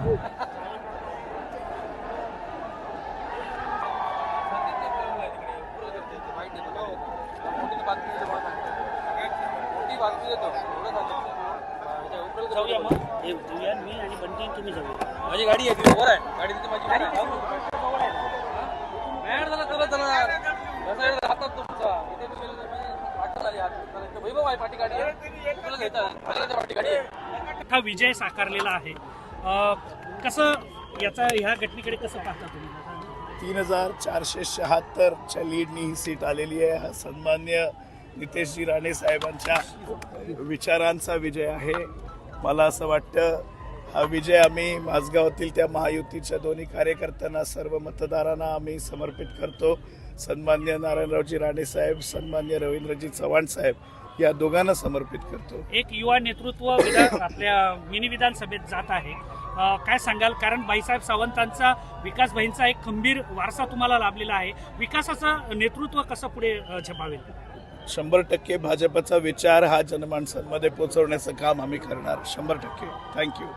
मी आणि बंटी तुम्ही जाऊया. माझी गाडी आहे वर आहे गाडी तिथे माझी गाडी मॅड झाला चला चला हातात तुमचा इथे वाटत आली वैभव आहे पाठी गाडी आहे घेता पाठी गाडी आहे. हा विजय साकारलेला आहे. कसं याचा ह्या घटनेकडे कसं पाहता तुम्ही? 3476च्या लीडनी ही सीट आलेली आहे. हा सन्मान्य नितेशजी राणे साहेबांच्या विचारांचा विजय आहे. मला असं वाटतं हा विजय आम्ही माझगावातील त्या महायुतीच्या दोन्ही कार्यकर्त्यांना, सर्व मतदारांना आम्ही समर्पित करतो. सन्मान्य नारायणरावजी राणे साहेब, सन्मान्य रवींद्रजी चव्हाण साहेब या दोघांना समर्पित करतो. एक युवा नेतृत्व आपल्या मिनी विधानसभेत जात आहे, काय सांगाल? कारण बाईसाहेब सावंतांचा, विकास भाईंचा एक खंबीर वारसा तुम्हाला लाभलेला आहे. विकासाचं नेतृत्व कसं पुढे झेपावेल? 100% भाजपचा विचार हा जनमानसांमध्ये पोहोचवण्याचं काम आम्ही करणार. 100%. थँक्यू.